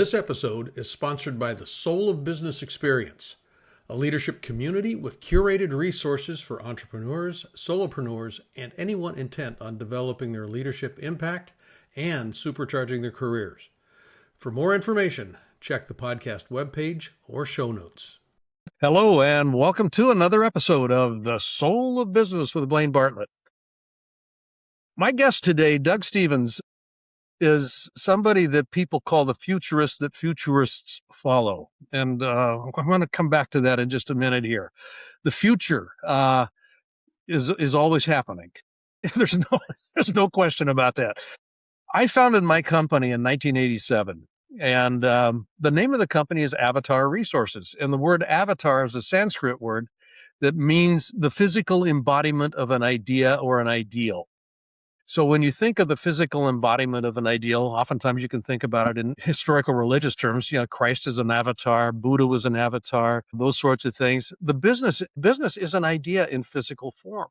This episode is sponsored by the Soul of Business Experience, a leadership community with curated resources for entrepreneurs, solopreneurs, and anyone intent on developing their leadership impact and supercharging their careers. For more information, check the podcast webpage or show notes. Hello, and welcome to another episode of The Soul of Business with Blaine Bartlett. My guest today, Doug Stephens, is somebody that people call the futurist that futurists follow. And I'm going to come back to that in just a minute here. The future is always happening. There's no question about that. I founded my company in 1987, and the name of the company is Avatar Resources. And the word avatar is a Sanskrit word that means the physical embodiment of an idea or an ideal. So when you think of the physical embodiment of an ideal, oftentimes you can think about it in historical religious terms. You know, Christ is an avatar, Buddha was an avatar, those sorts of things. The business is an idea in physical form.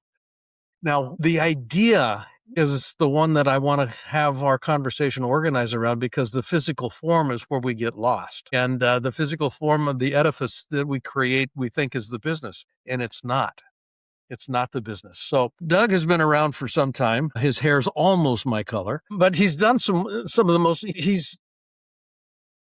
Now, the idea is the one that I want to have our conversation organized around, because the physical form is where we get lost. And the physical form of the edifice that we create, we think is the business, and it's not. It's not the business. So Doug has been around for some time. His hair's almost my color, but he's done some of the most. He's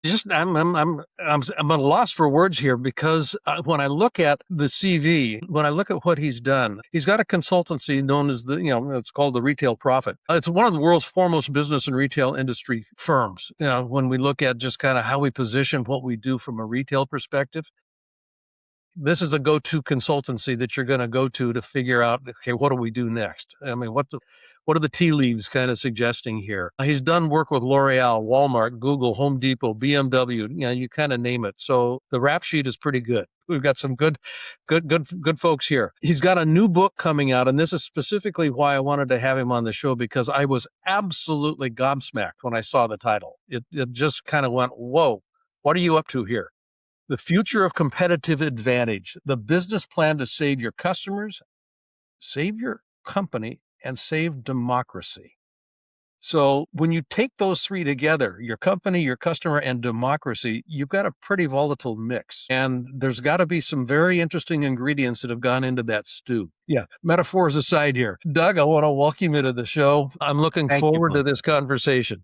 just. I'm at a loss for words here, because when I look at the CV, when I look at what he's done, he's got a consultancy known as it's called the Retail Prophet. It's one of the world's foremost business and retail industry firms. You know, when we look at just kind of how we position what we do from a retail perspective, this is a go-to consultancy that you're going to go to figure out, okay, what do we do next? I mean, what are the tea leaves kind of suggesting here? He's done work with L'Oreal, Walmart, Google, Home Depot, BMW, you kind of name it. So the rap sheet is pretty good. We've got some good folks here. He's got a new book coming out, and this is specifically why I wanted to have him on the show, because I was absolutely gobsmacked when I saw the title. It just kind of went, whoa, what are you up to here? The Future of Competitive Advantage, the business plan to save your customers, save your company, and save democracy. So when you take those three together, your company, your customer, and democracy, you've got a pretty volatile mix. And there's got to be some very interesting ingredients that have gone into that stew. Yeah, metaphors aside here. Doug, I want to welcome you to the show. I'm looking forward to this conversation.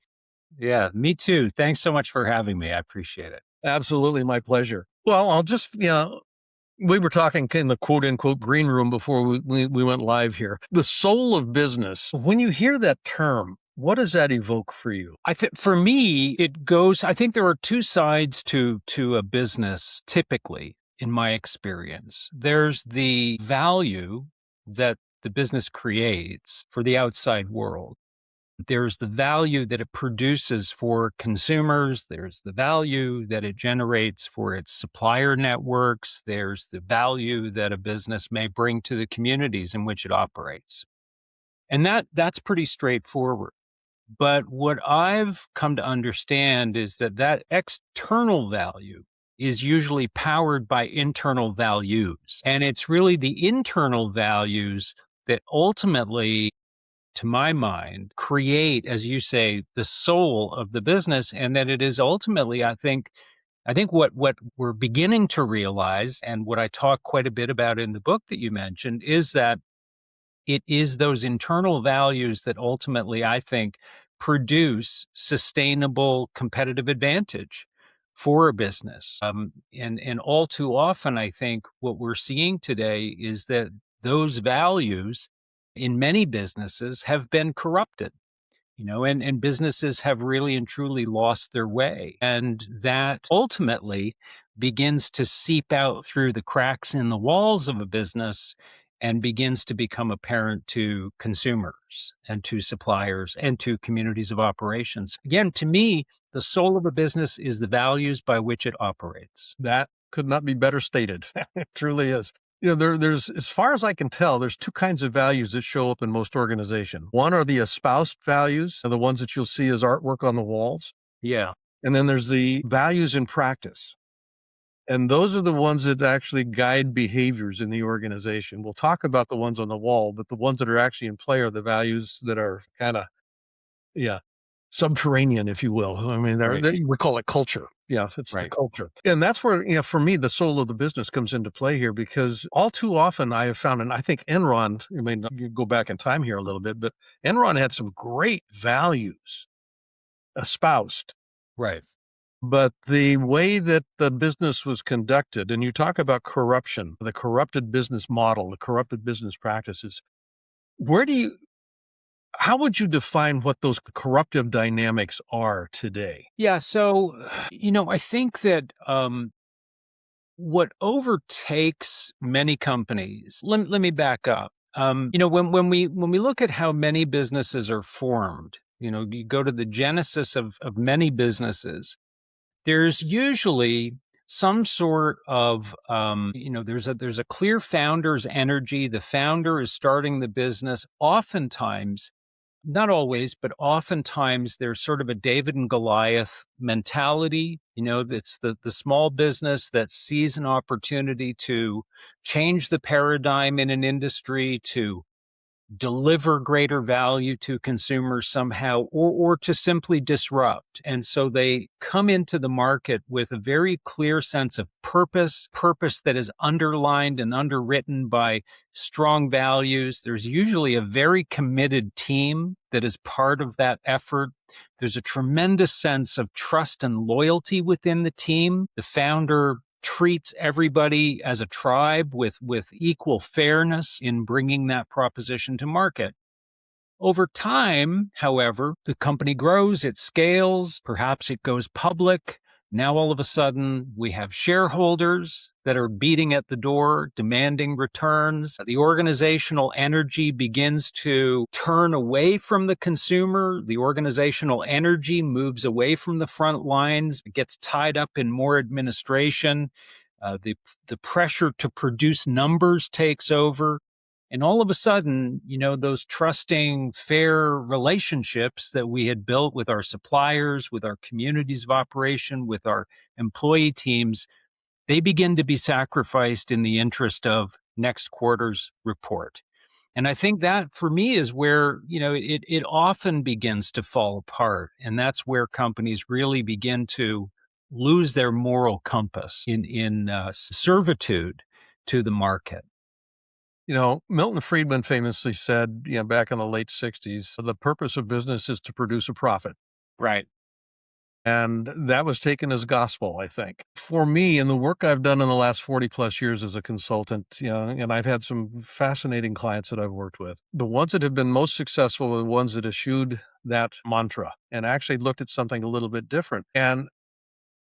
Yeah, me too. Thanks so much for having me. I appreciate it. Absolutely. My pleasure. Well, I'll just, we were talking in the quote unquote green room before we went live here. The soul of business. When you hear that term, what does that evoke for you? I think for me, I think there are two sides to a business typically, in my experience. There's the value that the business creates for the outside world. There's the value that it produces for consumers. There's the value that it generates for its supplier networks. There's the value that a business may bring to the communities in which it operates. And that's pretty straightforward. But what I've come to understand is that external value is usually powered by internal values. And it's really the internal values that ultimately, to my mind, create, as you say, the soul of the business. And that it is ultimately, I think what we're beginning to realize, and what I talk quite a bit about in the book that you mentioned, is that it is those internal values that ultimately, I think, produce sustainable competitive advantage for a business. And all too often, I think what we're seeing today is that those values in many businesses have been corrupted, and businesses have really and truly lost their way. And that ultimately begins to seep out through the cracks in the walls of a business and begins to become apparent to consumers and to suppliers and to communities of operations. Again, to me, the soul of a business is the values by which it operates. That could not be better stated. It truly is. There's, as far as I can tell, there's two kinds of values that show up in most organizations. One are the espoused values, the ones that you'll see as artwork on the walls. Yeah. And then there's the values in practice. And those are the ones that actually guide behaviors in the organization. We'll talk about the ones on the wall, but the ones that are actually in play are the values that are kind of, subterranean, if you will. I mean, Right. we call it culture. Yeah, it's the Right. culture. And that's where, for me, the soul of the business comes into play here, because all too often I have found, and I think Enron, you go back in time here a little bit, but Enron had some great values espoused. Right. But the way that the business was conducted, and you talk about corruption, the corrupted business model, the corrupted business practices, where do you, how would you define what those corruptive dynamics are today? Yeah. So, I think that what overtakes many companies, let me back up. When we look at how many businesses are formed, you go to the genesis of many businesses, there's usually some sort of there's a clear founder's energy. The founder is starting the business. Oftentimes, not always, but oftentimes there's sort of a David and Goliath mentality. It's the small business that sees an opportunity to change the paradigm in an industry, to deliver greater value to consumers somehow, or to simply disrupt. And so they come into the market with a very clear sense of purpose that is underlined and underwritten by strong values. There's usually a very committed team that is part of that effort. There's a tremendous sense of trust and loyalty within the team. The founder treats everybody as a tribe with equal fairness in bringing that proposition to market. Over time, however, the company grows, it scales, perhaps it goes public. Now, all of a sudden, we have shareholders that are beating at the door, demanding returns. The organizational energy begins to turn away from the consumer. The organizational energy moves away from the front lines, it gets tied up in more administration. The pressure to produce numbers takes over. And all of a sudden, those trusting, fair relationships that we had built with our suppliers, with our communities of operation, with our employee teams, they begin to be sacrificed in the interest of next quarter's report. And I think that for me is where, it often begins to fall apart. And that's where companies really begin to lose their moral compass in servitude to the market. Milton Friedman famously said, back in the late 60s, the purpose of business is to produce a profit. Right. And that was taken as gospel, I think. For me, in the work I've done in the last 40 plus years as a consultant, and I've had some fascinating clients that I've worked with. The ones that have been most successful are the ones that eschewed that mantra and actually looked at something a little bit different. And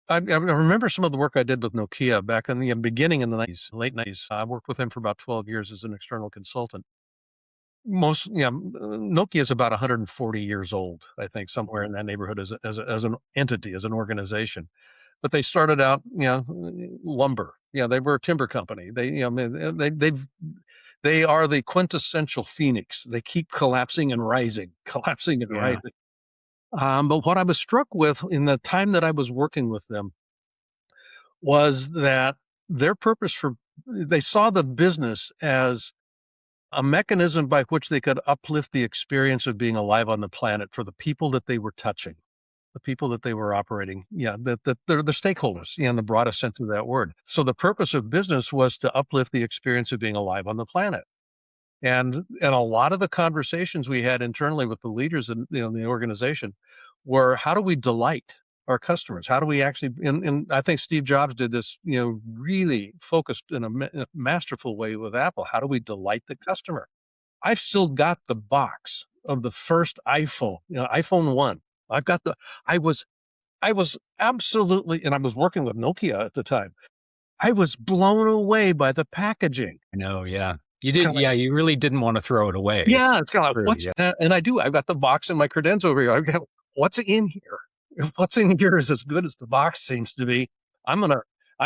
I remember some of the work I did with Nokia back in the beginning in the 90s, late 90s. I worked with them for about 12 years as an external consultant. Nokia is about 140 years old, I think, somewhere in that neighborhood as an entity, as an organization. But they started out, lumber. They were a timber company. They are the quintessential phoenix. They keep collapsing and rising, collapsing and rising. But what I was struck with in the time that I was working with them was that their they saw the business as a mechanism by which they could uplift the experience of being alive on the planet for the people that they were touching, the people that they were operating. That they're the stakeholders, in the broadest sense of that word. So the purpose of business was to uplift the experience of being alive on the planet. And a lot of the conversations we had internally with the leaders in the organization were, how do we delight our customers? How do we actually, and I think Steve Jobs did this, really focused in a masterful way with Apple. How do we delight the customer? I've still got the box of the first iPhone, iPhone 1. I was absolutely, and I was working with Nokia at the time. I was blown away by the packaging. I know, yeah. You did, yeah. You really didn't want to throw it away. Yeah, it's kind of true, like, and I do. I've got the box in my credenza over here. I've got what's in here. If what's in here is as good as the box seems to be, I'm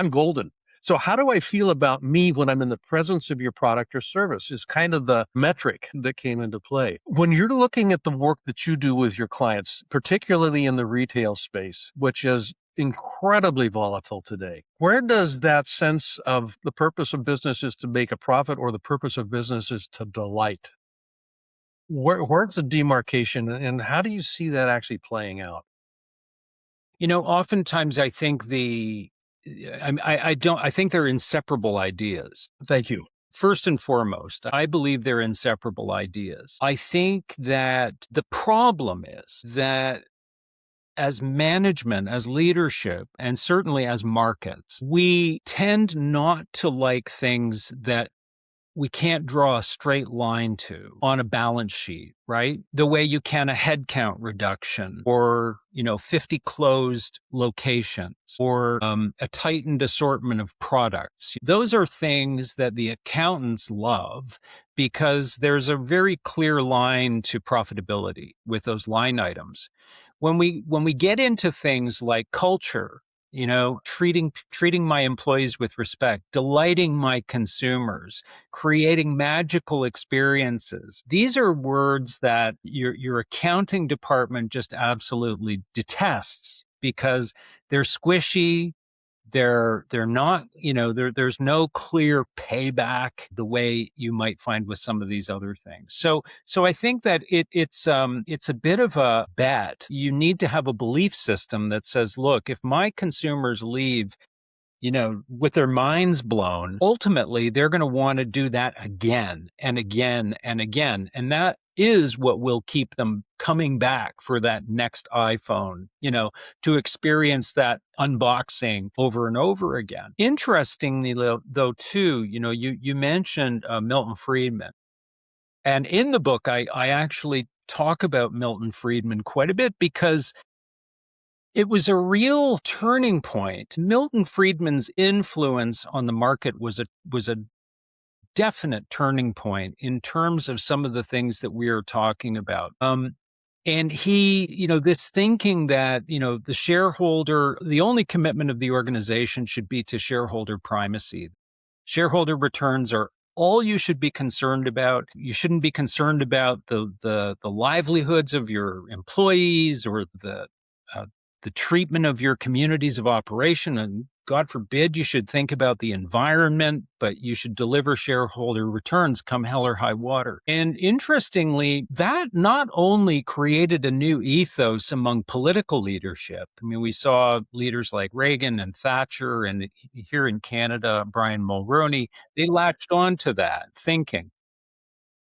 golden. So how do I feel about me when I'm in the presence of your product or service is kind of the metric that came into play. When you're looking at the work that you do with your clients, particularly in the retail space, which is incredibly volatile today, where does that sense of the purpose of business is to make a profit or the purpose of business is to delight Where's the demarcation, and how do you see that actually playing out? Oftentimes I think I think they're inseparable ideas. Thank you. First and foremost, I believe they're inseparable ideas. I think that the problem is that as management, as leadership, and certainly as markets, we tend not to like things that we can't draw a straight line to on a balance sheet, right? The way you can a headcount reduction or, 50 closed locations or a tightened assortment of products. Those are things that the accountants love because there's a very clear line to profitability with those line items. When we get into things like culture, treating my employees with respect, delighting my consumers, creating magical experiences. These are words that your accounting department just absolutely detests because they're squishy. They're not, there's no clear payback the way you might find with some of these other things. So I think that it's a bit of a bet. You need to have a belief system that says, look, if my consumers leave, with their minds blown, ultimately they're going to want to do that again and again and again. And that is what will keep them coming back for that next iPhone, to experience that unboxing over and over again. Interestingly, though, too, you mentioned Milton Friedman. And in the book, I actually talk about Milton Friedman quite a bit because it was a real turning point. Milton Friedman's influence on the market was a definite turning point in terms of some of the things that we are talking about. And he, this thinking that, the shareholder, the only commitment of the organization should be to shareholder primacy. Shareholder returns are all you should be concerned about. You shouldn't be concerned about the livelihoods of your employees or the treatment of your communities of operation. And God forbid you should think about the environment, but you should deliver shareholder returns come hell or high water. And interestingly, that not only created a new ethos among political leadership. I mean, we saw leaders like Reagan and Thatcher, and here in Canada, Brian Mulroney, they latched on to that thinking.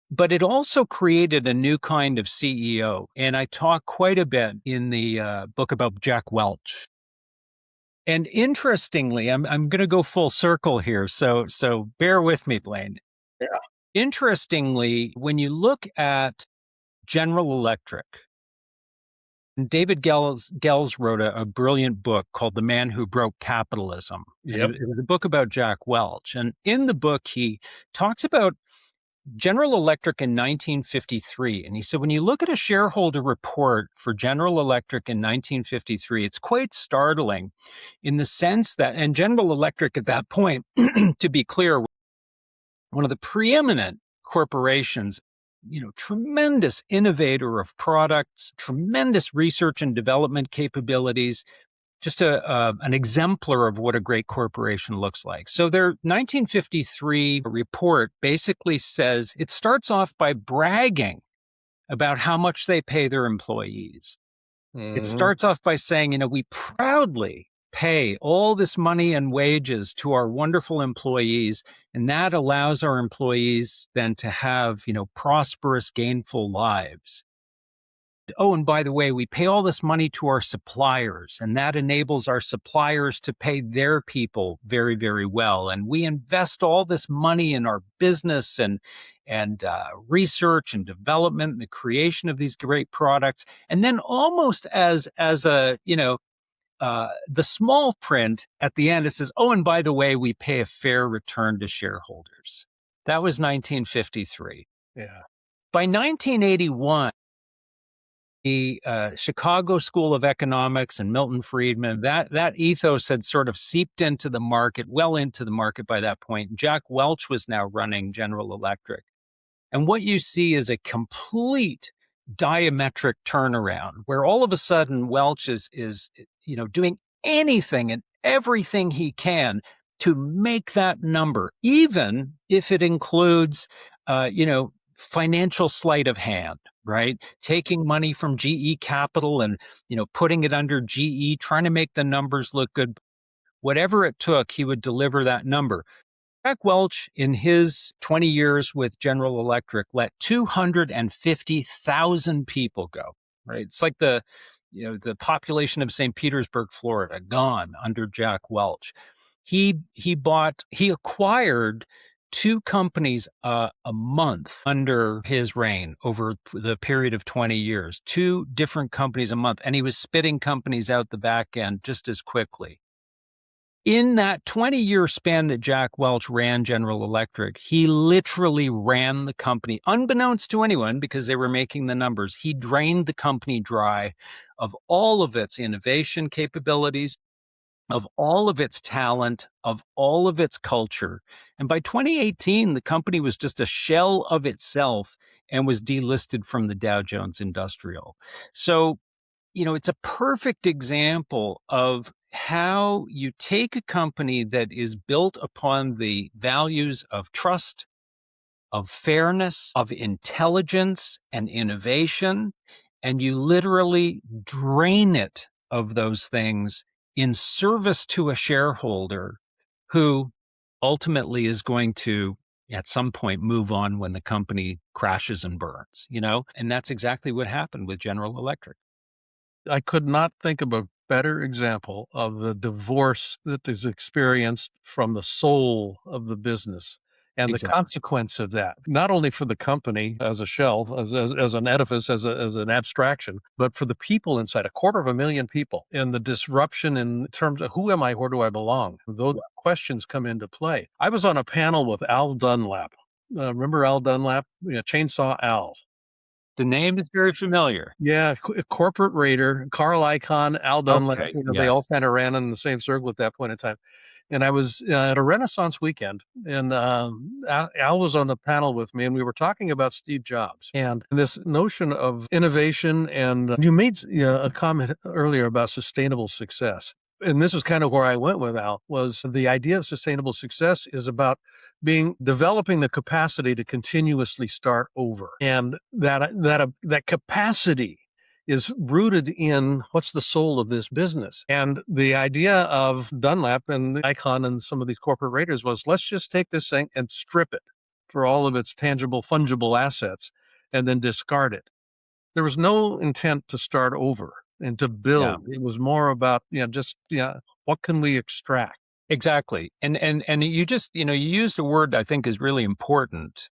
But it also created a new kind of CEO. And I talk quite a bit in the book about Jack Welch. And interestingly, I'm going to go full circle here. So bear with me, Blaine. Yeah. Interestingly, when you look at General Electric, David Gels wrote a brilliant book called The Man Who Broke Capitalism. Yep. It was a book about Jack Welch. And in the book, he talks about General Electric in 1953. And he said, when you look at a shareholder report for General Electric in 1953, it's quite startling in the sense that, and General Electric at that point, to be clear, one of the preeminent corporations, tremendous innovator of products, tremendous research and development capabilities, just an exemplar of what a great corporation looks like. So their 1953 report basically says, it starts off by bragging about how much they pay their employees. Mm-hmm. It starts off by saying, we proudly pay all this money and wages to our wonderful employees, and that allows our employees then to have, prosperous, gainful lives. Oh, and by the way, we pay all this money to our suppliers, and that enables our suppliers to pay their people very, very well. And we invest all this money in our business and research and development, and the creation of these great products. And then almost as a, the small print at the end, it says, oh, and by the way, we pay a fair return to shareholders. That was 1953. Yeah. By 1981, the Chicago School of Economics and Milton Friedman, that ethos had sort of seeped into the market, well into the market by that point. Jack Welch was now running General Electric. And what you see is a complete diametric turnaround where all of a sudden Welch is doing anything and everything he can to make that number, even if it includes, financial sleight of hand, right? Taking money from GE Capital and, putting it under GE, trying to make the numbers look good. Whatever it took, he would deliver that number. Jack Welch, in his 20 years with General Electric, let 250,000 people go, right? It's like the population of St. Petersburg, Florida, gone under Jack Welch. He acquired two companies a month under his reign over the period of 20 years, two different companies a month, and he was spitting companies out the back end just as quickly. In that 20-year span that Jack Welch ran General Electric, he literally ran the company, unbeknownst to anyone because they were making the numbers. He drained the company dry of all of its innovation capabilities, of all of its talent, of all of its culture. And by 2018, the company was just a shell of itself and was delisted from the Dow Jones Industrial. So, it's a perfect example of how you take a company that is built upon the values of trust, of fairness, of intelligence and innovation, and you literally drain it of those things in service to a shareholder who ultimately is going to at some point move on when the company crashes and burns, and that's exactly what happened with General Electric. I could not think of a better example of the divorce that is experienced from the soul of the business and the Exactly. consequence of that, not only for the company as a shell, as an edifice, as an abstraction, but for the people inside, 250,000 people, and the disruption in terms of who am I, where do I belong? Those questions come into play. I was on a panel with Al Dunlap. Remember Al Dunlap? Chainsaw Al. The name is very familiar. Yeah, corporate raider, Carl Icahn, Al Dunlap, Okay, they all yes. kind of ran in the same circle at that point in time. And I was at a Renaissance weekend, and Al was on the panel with me, and we were talking about Steve Jobs and this notion of innovation. And you made a comment earlier about sustainable success. And this is kind of where I went with Al, was the idea of sustainable success is about developing the capacity to continuously start over. And that capacity is rooted in what's the soul of this business. And the idea of Dunlap and Icahn and some of these corporate raiders was, let's just take this thing and strip it for all of its tangible, fungible assets and then discard it. There was no intent to start over and to build. Yeah. It was more about, what can we extract? Exactly. And you just, you used a word I think is really important.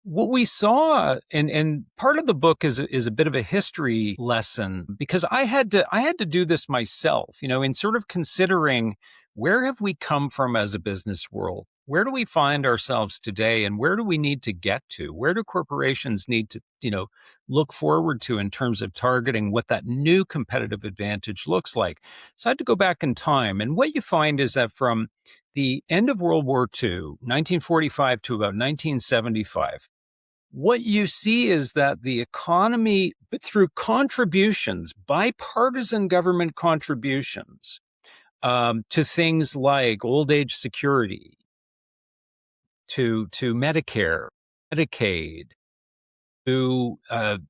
What we saw, and part of the book is a bit of a history lesson, because I had to do this myself, in sort of considering where have we come from as a business world? Where do we find ourselves today, and where do we need to get to? Where do corporations need to, look forward to in terms of targeting what that new competitive advantage looks like? So I had to go back in time, and what you find is that from the end of World War II, 1945 to about 1975, what you see is that the economy, through contributions, bipartisan government contributions, to things like old age security, to Medicare, Medicaid, to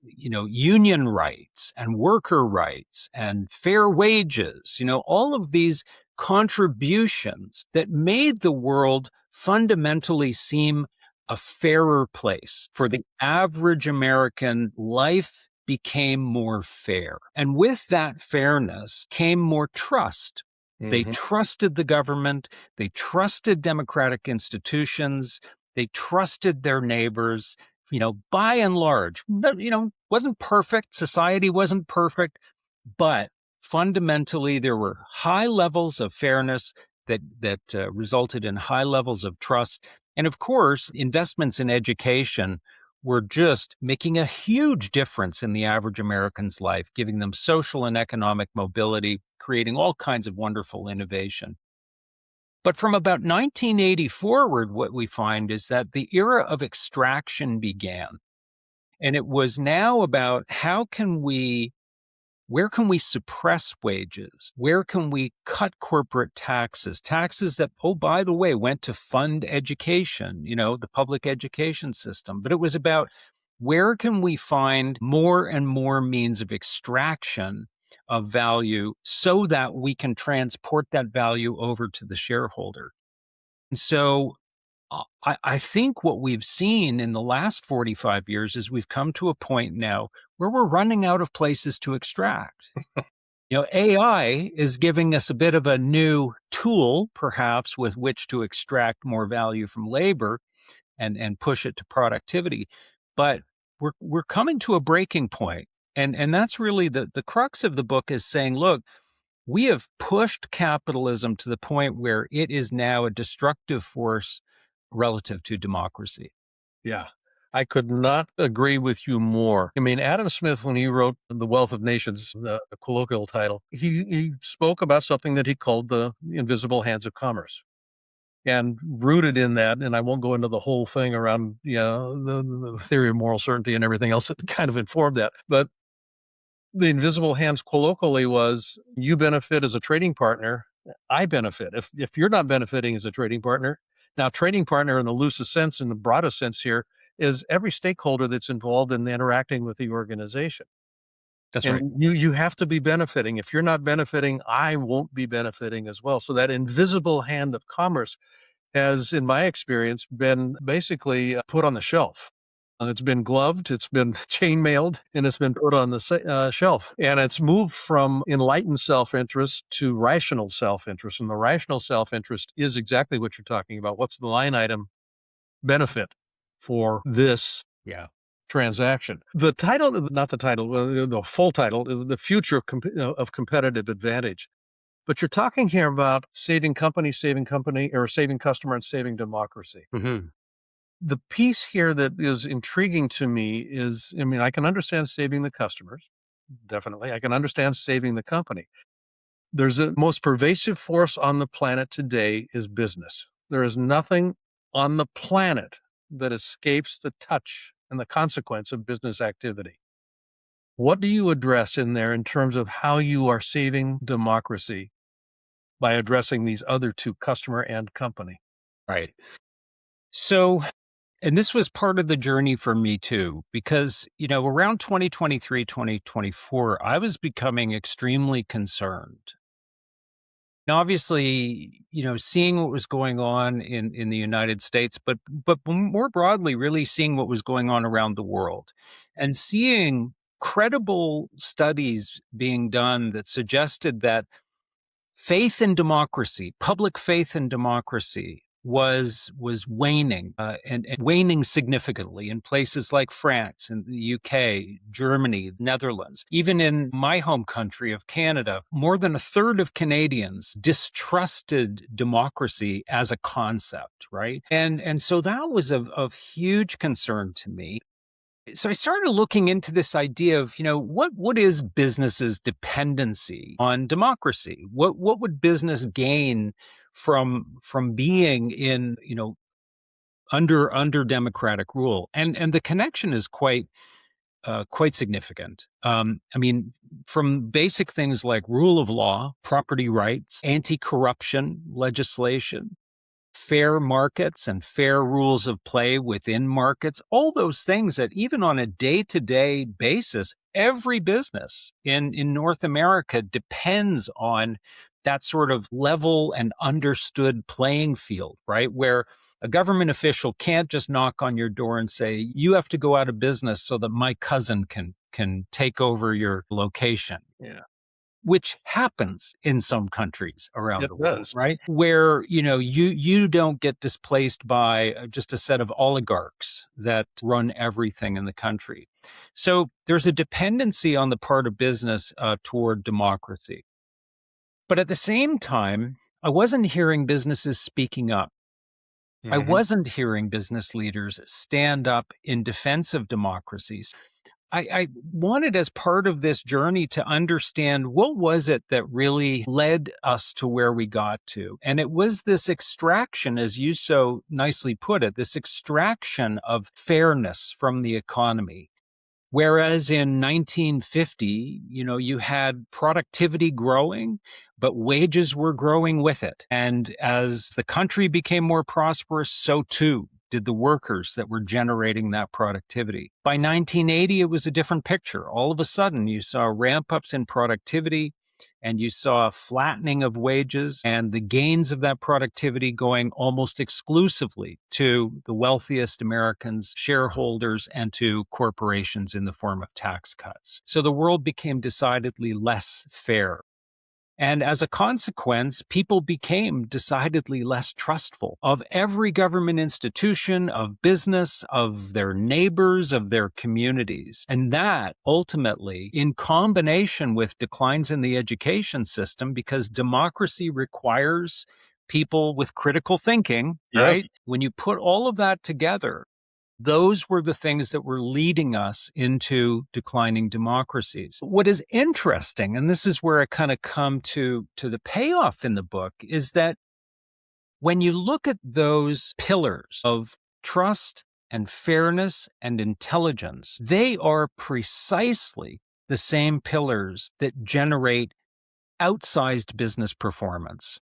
union rights and worker rights and fair wages, all of these contributions that made the world fundamentally seem a fairer place for the average American. Life became more fair. And with that fairness came more trust. Mm-hmm. They trusted the government. They trusted democratic institutions. They trusted their neighbors, by and large. Wasn't perfect. Society wasn't perfect. But fundamentally, there were high levels of fairness that resulted in high levels of trust. And of course, investments in education were just making a huge difference in the average American's life, giving them social and economic mobility, creating all kinds of wonderful innovation. But from about 1980 forward, what we find is that the era of extraction began. And it was now about how can we where can we suppress wages? Where can we cut corporate taxes? Taxes that, oh, by the way, went to fund education, the public education system. But it was about where can we find more and more means of extraction of value so that we can transport that value over to the shareholder. And so I think what we've seen in the last 45 years is we've come to a point now where we're running out of places to extract. AI is giving us a bit of a new tool, perhaps, with which to extract more value from labor and push it to productivity. But we're coming to a breaking point. And that's really the crux of the book, is saying, look, we have pushed capitalism to the point where it is now a destructive force relative to democracy. Yeah. I could not agree with you more. I mean, Adam Smith, when he wrote The Wealth of Nations, the colloquial title, he spoke about something that he called the invisible hands of commerce. And rooted in that, and I won't go into the whole thing around, the theory of moral certainty and everything else that kind of informed that. But the invisible hands colloquially was, you benefit as a trading partner, I benefit. If you're not benefiting as a trading partner, now trading partner in the loosest sense, in the broadest sense here, is every stakeholder that's involved in interacting with the organization. That's and right. You have to be benefiting. If you're not benefiting, I won't be benefiting as well. So that invisible hand of commerce has, in my experience, been basically put on the shelf. It's been gloved, it's been chainmailed, and it's been put on the shelf. And it's moved from enlightened self-interest to rational self-interest. And the rational self-interest is exactly what you're talking about. What's the line item benefit for this transaction? The title, not the title, the full title is The Future of Competitive Advantage. But you're talking here about saving company, or saving customer and saving democracy. Mm-hmm. The piece here that is intriguing to me is, I mean, I can understand saving the customers. Definitely. I can understand saving the company. There's a most pervasive force on the planet today is business. There is nothing on the planet that escapes the touch and the consequence of business activity. What do you address in there in terms of how you are saving democracy by addressing these other two, customer and company? Right. So, and this was part of the journey for me too, because, around 2023, 2024, I was becoming extremely concerned. Now, obviously, seeing what was going on in the United States, but more broadly, really seeing what was going on around the world, and seeing credible studies being done that suggested that faith in democracy, public faith in democracy, was waning and waning significantly in places like France and the UK, Germany, Netherlands. Even in my home country of Canada, more than a third of Canadians distrusted democracy as a concept, right? And so that was of huge concern to me. So I started looking into this idea of, what is business's dependency on democracy? What would business gain from being in, under democratic rule? And the connection is quite significant. I mean, from basic things like rule of law, property rights, anti-corruption legislation, fair markets and fair rules of play within markets, all those things that even on a day-to-day basis, every business in North America depends on that sort of level and understood playing field, right? Where a government official can't just knock on your door and say, you have to go out of business so that my cousin can take over your location. Yeah. Which happens in some countries around the world, does. right? Where, you don't get displaced by just a set of oligarchs that run everything in the country. So there's a dependency on the part of business toward democracy. But at the same time, I wasn't hearing businesses speaking up. I wasn't hearing business leaders stand up in defense of democracies. I wanted, as part of this journey, to understand what was it that really led us to where we got to. And it was this extraction, as you so nicely put it, this extraction of fairness from the economy. Whereas in 1950, you had productivity growing, but wages were growing with it. And as the country became more prosperous, so too did the workers that were generating that productivity. By 1980, it was a different picture. All of a sudden, you saw ramp-ups in productivity, and you saw a flattening of wages and the gains of that productivity going almost exclusively to the wealthiest Americans, shareholders, and to corporations in the form of tax cuts. So the world became decidedly less fair. And as a consequence, people became decidedly less trustful of every government institution, of business, of their neighbors, of their communities. And that ultimately, in combination with declines in the education system, because democracy requires people with critical thinking, right? When you put all of that together, those were the things that were leading us into declining democracies. What is interesting, and this is where I kind of come to the payoff in the book, is that when you look at those pillars of trust and fairness and intelligence, they are precisely the same pillars that generate outsized business performance.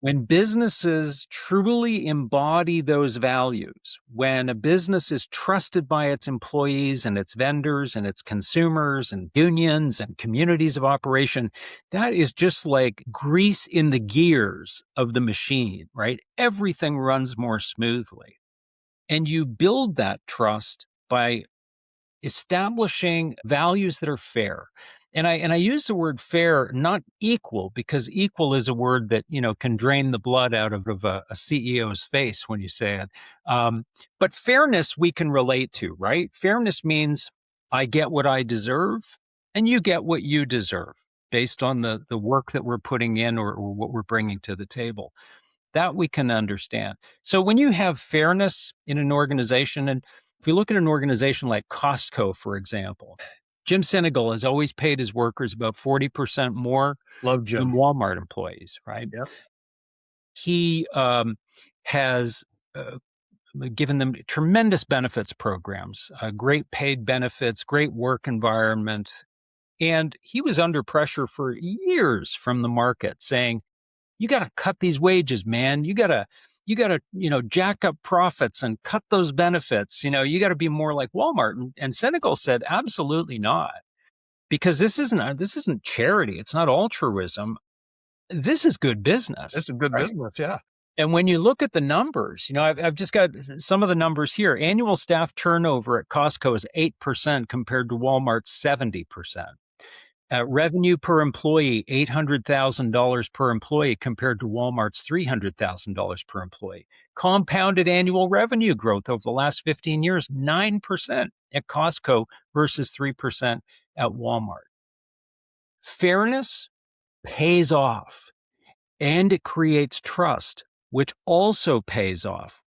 When businesses truly embody those values, when a business is trusted by its employees and its vendors and its consumers and unions and communities of operation, that is just like grease in the gears of the machine, right? Everything runs more smoothly. And you build that trust by establishing values that are fair. And I use the word fair, not equal, because equal is a word that, can drain the blood out of a CEO's face when you say it. But fairness we can relate to, right? Fairness means I get what I deserve and you get what you deserve based on the work that we're putting in or what we're bringing to the table. That we can understand. So when you have fairness in an organization, and if you look at an organization like Costco, for example, Jim Sinegal has always paid his workers about 40% more Love Jim. than Walmart employees, right? Yep. He has given them tremendous benefits programs, great paid benefits, great work environment. And he was under pressure for years from the market saying, you got to cut these wages, man. You got to, jack up profits and cut those benefits. You got to be more like Walmart. And Senegal said, absolutely not, because this isn't charity. It's not altruism. This is good business. It's a good right? business. Yeah. And when you look at the numbers, I've just got some of the numbers here. Annual staff turnover at Costco is 8% compared to Walmart's 70%. Revenue per employee, $800,000 per employee compared to Walmart's $300,000 per employee. Compounded annual revenue growth over the last 15 years, 9% at Costco versus 3% at Walmart. Fairness pays off, and it creates trust, which also pays off.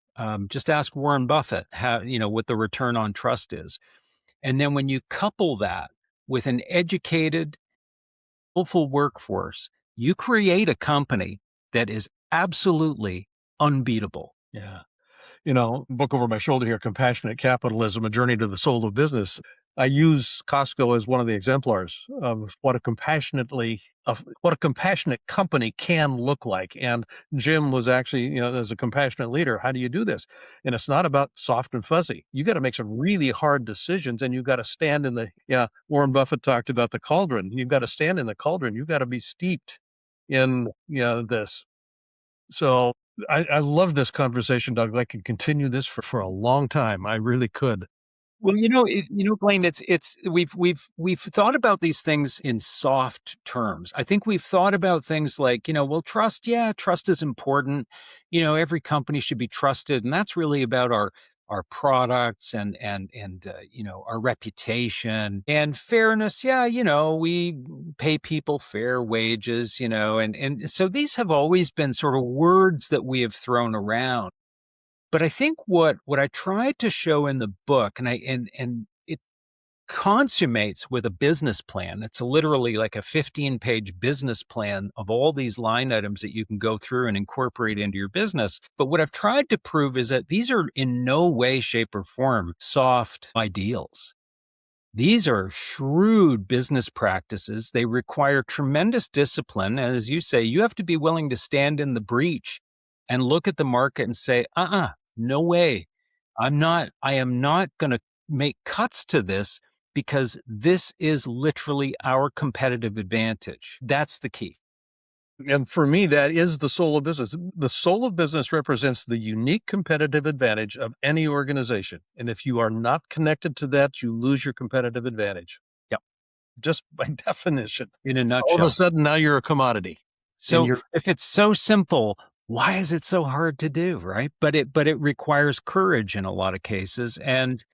Just ask Warren Buffett how, what the return on trust is. And then when you couple that with an educated, skillful workforce, you create a company that is absolutely unbeatable. Yeah. Book over my shoulder here, Compassionate Capitalism, A Journey to the Soul of Business. I use Costco as one of the exemplars of what a compassionate company can look like. And Jim was actually, as a compassionate leader, how do you do this? And it's not about soft and fuzzy. You got to make some really hard decisions, and you've got to stand in Warren Buffett talked about the cauldron. You've got to stand in the cauldron. You've got to be steeped in, this. So I love this conversation, Doug. I could continue this for a long time. I really could. Well, Blaine, we've thought about these things in soft terms. I think we've thought about things like, trust. Yeah, trust is important. Every company should be trusted, and that's really about our products and our reputation and fairness. Yeah, we pay people fair wages. And so these have always been sort of words that we have thrown around. But I think what I tried to show in the book, and it consummates with a business plan. It's literally like a 15-page business plan of all these line items that you can go through and incorporate into your business. But what I've tried to prove is that these are in no way, shape, or form soft ideals. These are shrewd business practices. They require tremendous discipline. And as you say, you have to be willing to stand in the breach and look at the market and say, no way. I am not going to make cuts to this because this is literally our competitive advantage. That's the key. And for me, that is the soul of business. The soul of business represents the unique competitive advantage of any organization. And if you are not connected to that, you lose your competitive advantage. Yep. Just by definition. In a All nutshell. of a sudden, now you're a commodity. So if it's so simple, why is it so hard to do, right? But it requires courage in a lot of cases. And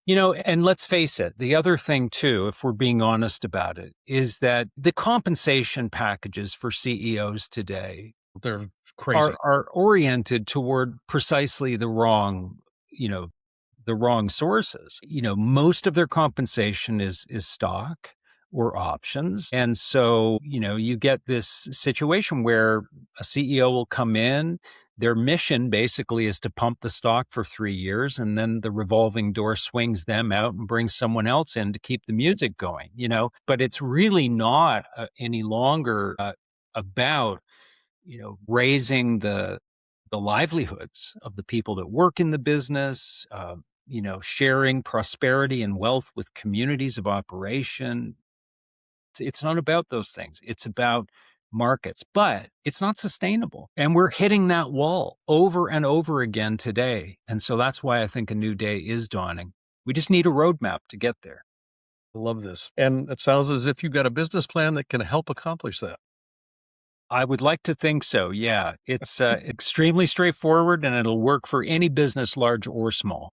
and let's face it, the other thing too, if we're being honest about it, is that the compensation packages for CEOs today they're crazy. Are oriented toward precisely the wrong sources. Most of their compensation is stock or options. And so, you get this situation where a CEO will come in. Their mission basically is to pump the stock for 3 years, and then the revolving door swings them out and brings someone else in to keep the music going, but it's really not any longer about, raising the livelihoods of the people that work in the business, sharing prosperity and wealth with communities of operation. It's not about those things. It's about markets, but it's not sustainable. And we're hitting that wall over and over again today. And so that's why I think a new day is dawning. We just need a roadmap to get there. I love this. And it sounds as if you've got a business plan that can help accomplish that. I would like to think so. Yeah. It's extremely straightforward, and it'll work for any business, large or small.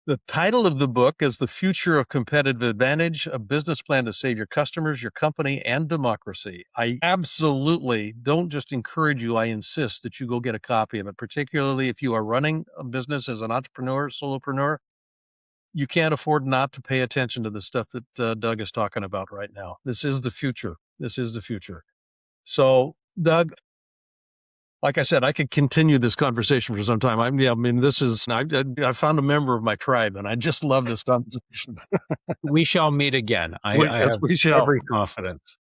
The title of the book is The Future of Competitive Advantage, a business plan to save your customers, your company, and democracy. I absolutely don't just encourage you, I insist that you go get a copy of it, particularly if you are running a business as an entrepreneur, solopreneur. You can't afford not to pay attention to the stuff that Doug is talking about right now. This is the future. This is the future. So, Doug, like I said, I could continue this conversation for some time. I found a member of my tribe, and I just love this conversation. We shall meet again. I have every confidence.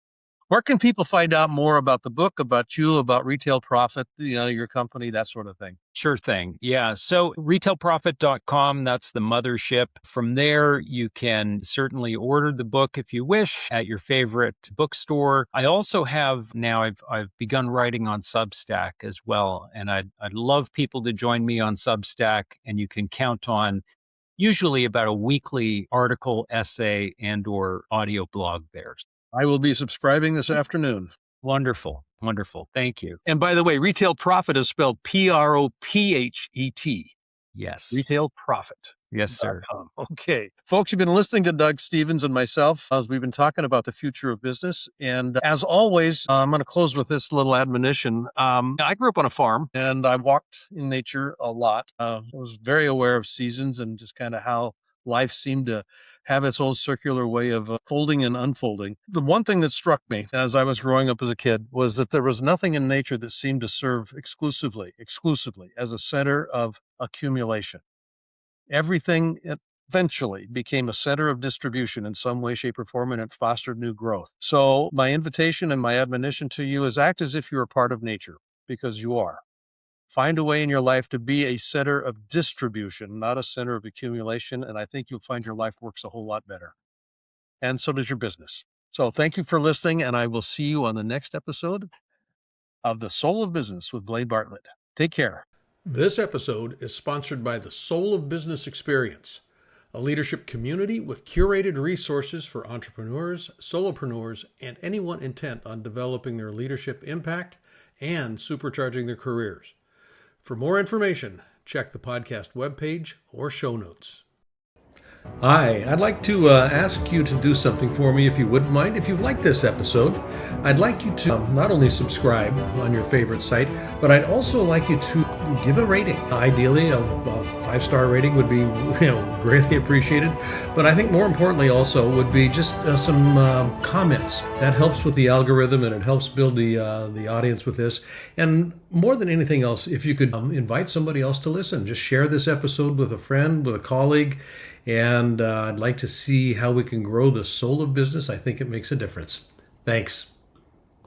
Where can people find out more about the book, about you, about Retail Profit, your company, that sort of thing? Sure thing. Yeah. So retailprofit.com, that's the mothership. From there, you can certainly order the book if you wish at your favorite bookstore. I also have now, I've begun writing on Substack as well. And I'd love people to join me on Substack, and you can count on usually about a weekly article, essay, and or audio blog there. I will be subscribing this afternoon. Wonderful. Wonderful. Thank you. And by the way, Retail Profit is spelled Prophet. Yes. Retail Profit. Yes, sir. Okay. Folks, you've been listening to Doug Stephens and myself as we've been talking about the future of business. And as always, I'm going to close with this little admonition. I grew up on a farm, and I walked in nature a lot. I was very aware of seasons and just kind of how life seemed to have its own circular way of folding and unfolding. The one thing that struck me as I was growing up as a kid was that there was nothing in nature that seemed to serve exclusively as a center of accumulation. Everything eventually became a center of distribution in some way, shape, or form, and it fostered new growth. So my invitation and my admonition to you is act as if you're a part of nature, because you are. Find a way in your life to be a center of distribution, not a center of accumulation, and I think you'll find your life works a whole lot better. And so does your business. So thank you for listening, and I will see you on the next episode of The Soul of Business with Blaine Bartlett. Take care. This episode is sponsored by the Soul of Business Experience, a leadership community with curated resources for entrepreneurs, solopreneurs, and anyone intent on developing their leadership impact and supercharging their careers. For more information, check the podcast webpage or show notes. Hi, I'd like to ask you to do something for me if you wouldn't mind. If you like this episode, I'd like you to not only subscribe on your favorite site, but I'd also like you to give a rating. Ideally, a 5-star rating would be greatly appreciated. But I think more importantly also would be just some comments. That helps with the algorithm, and it helps build the audience with this. And more than anything else, if you could invite somebody else to listen, just share this episode with a friend, with a colleague. And I'd like to see how we can grow the soul of business. I think it makes a difference. Thanks.